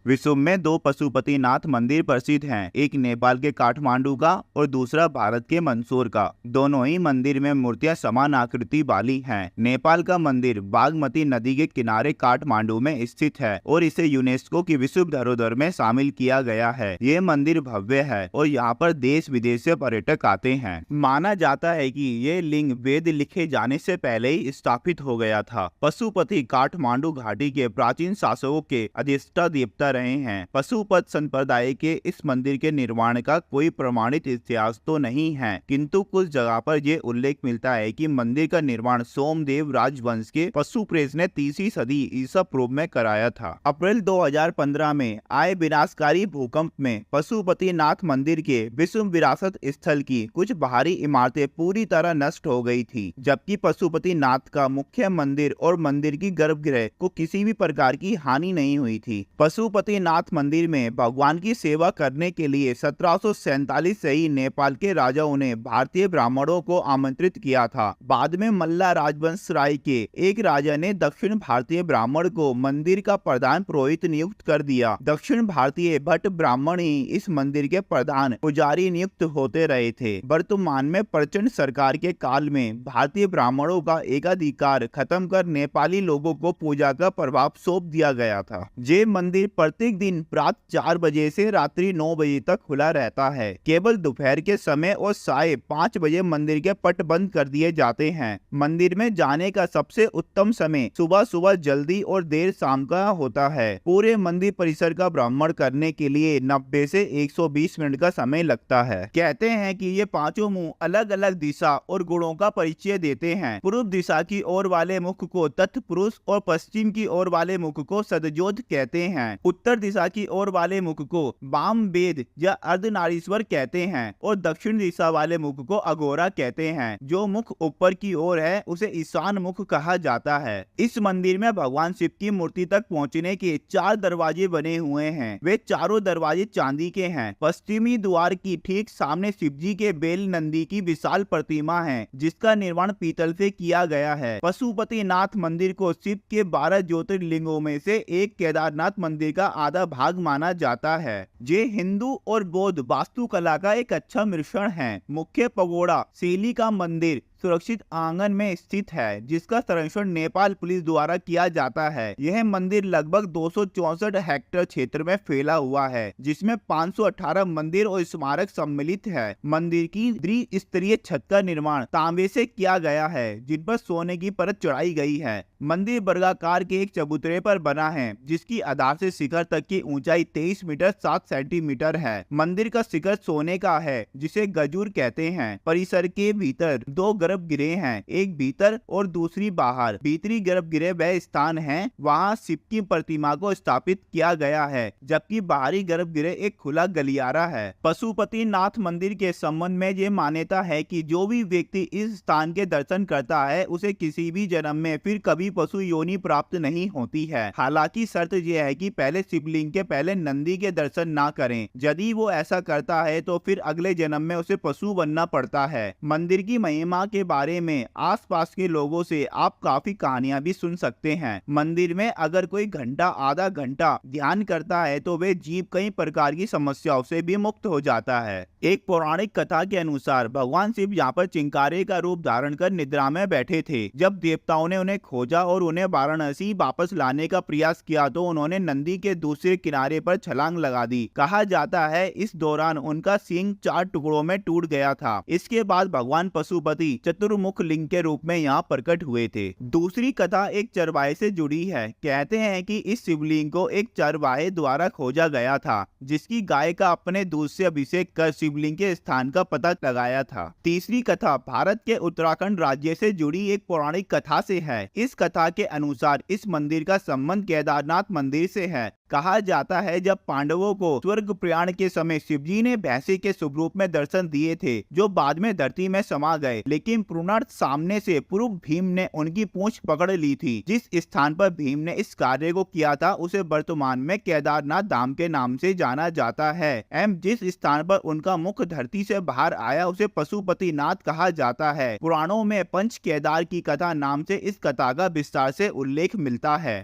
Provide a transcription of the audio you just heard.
विश्व में दो पशुपतिनाथ मंदिर प्रसिद्ध हैं, एक नेपाल के काठमांडू का और दूसरा भारत के मंदसौर का। दोनों ही मंदिर में मूर्तियां समान आकृति वाली हैं। नेपाल का मंदिर बागमती नदी के किनारे काठमांडू में स्थित है और इसे यूनेस्को की विश्व धरोहर में शामिल किया गया है। ये मंदिर भव्य है और यहाँ पर देश विदेश से पर्यटक आते हैं। माना जाता है कि ये लिंग वेद लिखे जाने से पहले ही स्थापित हो गया था। पशुपति काठमांडू घाटी के प्राचीन शासकों के अधिष्ठा देवता रहे हैं। पशुपत संप्रदाय के इस मंदिर के निर्माण का कोई प्रमाणित इतिहास तो नहीं है, किंतु कुछ जगह पर यह उल्लेख मिलता है कि मंदिर का निर्माण सोमदेव राजवंश के पशुप्रेष ने 3वीं सदी ईसा पूर्व में कराया था। अप्रैल 2015 में आए विनाशकारी भूकंप में पशुपतिनाथ मंदिर के विश्व विरासत स्थल की कुछ बाहरी इमारतें पूरी तरह नष्ट हो गई थी, जबकि पशुपतिनाथ का मुख्य मंदिर और मंदिर की गर्भगृह को किसी भी प्रकार की हानि नहीं हुई थी। पशुपतिनाथ मंदिर में भगवान की सेवा करने के लिए 1747 से ही नेपाल के राजाओं ने भारतीय ब्राह्मणों को आमंत्रित किया था। बाद में मल्ला राजवंश राय के एक राजा ने दक्षिण भारतीय ब्राह्मण को मंदिर का प्रधान पुरोहित नियुक्त कर दिया। दक्षिण भारतीय भट्ट ब्राह्मण ही इस मंदिर के प्रधान पुजारी नियुक्त होते रहे थे। वर्तमान में प्रचंड सरकार के काल में भारतीय ब्राह्मणों का एकाधिकार खत्म कर नेपाली लोगों को पूजा का प्रभाव सौंप दिया गया था। ये मंदिर प्रत्येक दिन प्रातः 4 बजे से रात्रि 9 बजे तक खुला रहता है। केवल दोपहर के समय और साय 5 बजे मंदिर के पट बंद कर दिए जाते हैं। मंदिर में जाने का सबसे उत्तम समय सुबह सुबह जल्दी और देर शाम का होता है। पूरे मंदिर परिसर का भ्रमण करने के लिए 90 से 120 मिनट का समय लगता है। कहते हैं कि ये पांचों मुंह अलग अलग दिशा और गुणों का परिचय देते हैं। पूर्व दिशा की ओर वाले मुख को तत्पुरुष और पश्चिम की ओर वाले मुख को सदजोत कहते हैं। उत्तर दिशा की ओर वाले मुख को वाम वेद या अर्धनारीश्वर कहते हैं और दक्षिण दिशा वाले मुख को अघोरा कहते हैं। जो मुख ऊपर की ओर है उसे ईशान मुख कहा जाता है। इस मंदिर में भगवान शिव की मूर्ति तक पहुंचने के 4 दरवाजे बने हुए हैं। वे चारों दरवाजे चांदी के हैं। पश्चिमी द्वार की ठीक सामने शिवजी के बेल नंदी की विशाल प्रतिमा है, जिसका निर्माण पीतल से किया गया है। पशुपतिनाथ मंदिर को शिव के 12 ज्योतिर्लिंगों में से एक केदारनाथ मंदिर का आधा भाग माना जाता है। ये हिंदू और बौद्ध वास्तुकला का एक अच्छा मिश्रण है। मुख्य पगोड़ा शैली का मंदिर सुरक्षित आंगन में स्थित है, जिसका संरक्षण नेपाल पुलिस द्वारा किया जाता है। यह मंदिर लगभग 264 हेक्टेयर क्षेत्र में फैला हुआ है, जिसमें 518 मंदिर और स्मारक सम्मिलित है। मंदिर की द्विस्तरीय छत का निर्माण तांबे से किया गया है, जिन पर सोने की परत चढ़ाई गई है। मंदिर वर्गाकार के एक चबूतरे पर बना है, जिसकी आधार से शिखर तक की ऊंचाई 23 मीटर 7 सेंटीमीटर है। मंदिर का शिखर सोने का है, जिसे गजूर कहते हैं। परिसर के भीतर 2 गर्भगृह हैं, एक भीतर और दूसरी बाहर। भीतरी गर्भगृह वह स्थान है वहां शिव की प्रतिमा को स्थापित किया गया है, जबकि बाहरी गर्भगृह एक खुला गलियारा है। पशुपतिनाथ मंदिर के संबंध में ये मान्यता है कि जो भी व्यक्ति इस स्थान के दर्शन करता है उसे किसी भी जन्म में फिर कभी पशु योनि प्राप्त नहीं होती है। हालांकि शर्त यह है कि पहले शिवलिंग के पहले नंदी के दर्शन ना करें। यदि वो ऐसा करता है तो फिर अगले जन्म में उसे पशु बनना पड़ता है। मंदिर की महिमा के बारे में आसपास के लोगों से आप काफी कहानियां भी सुन सकते हैं। मंदिर में अगर कोई घंटा आधा घंटा ध्यान करता है तो वे जीव कई प्रकार की समस्याओं से भी मुक्त हो जाता है। एक पौराणिक कथा के अनुसार भगवान शिव यहाँ पर चिंकारे का रूप धारण कर निद्रा में बैठे थे। जब देवताओं ने उन्हें खोजा और उन्हें वाराणसी वापस लाने का प्रयास किया तो उन्होंने नंदी के दूसरे किनारे पर छलांग लगा दी। कहा जाता है इस दौरान उनका सींग 4 टुकड़ों में टूट गया था। इसके बाद भगवान पशुपति चतुर्मुख लिंग के रूप में यहाँ प्रकट हुए थे। दूसरी कथा एक चरवाहे से जुड़ी है। कहते हैं कि इस शिवलिंग को एक चरवाहे द्वारा खोजा गया था, जिसकी गाय का अपने दूध से अभिषेक कर शिवलिंग के स्थान का पता लगाया था। तीसरी कथा भारत के उत्तराखंड राज्य से जुड़ी एक पौराणिक कथा से है। इस कथा के अनुसार इस मंदिर का संबंध केदारनाथ मंदिर से है। कहा जाता है जब पांडवों को स्वर्ग प्रयाण के समय शिवजी ने भैंसे के शुभ रूप में दर्शन दिए थे, जो बाद में धरती में समा गए, लेकिन पुनर्थ सामने से पूर्व भीम ने उनकी पूंछ पकड़ ली थी। जिस स्थान पर भीम ने इस कार्य को किया था उसे वर्तमान में केदारनाथ धाम के नाम से जाना जाता है। एवं जिस स्थान पर उनका मुख धरती से बाहर आया उसे पशुपतिनाथ कहा जाता है। पुराणों में पंच केदार की कथा नाम से इस कथा का विस्तार से उल्लेख मिलता है।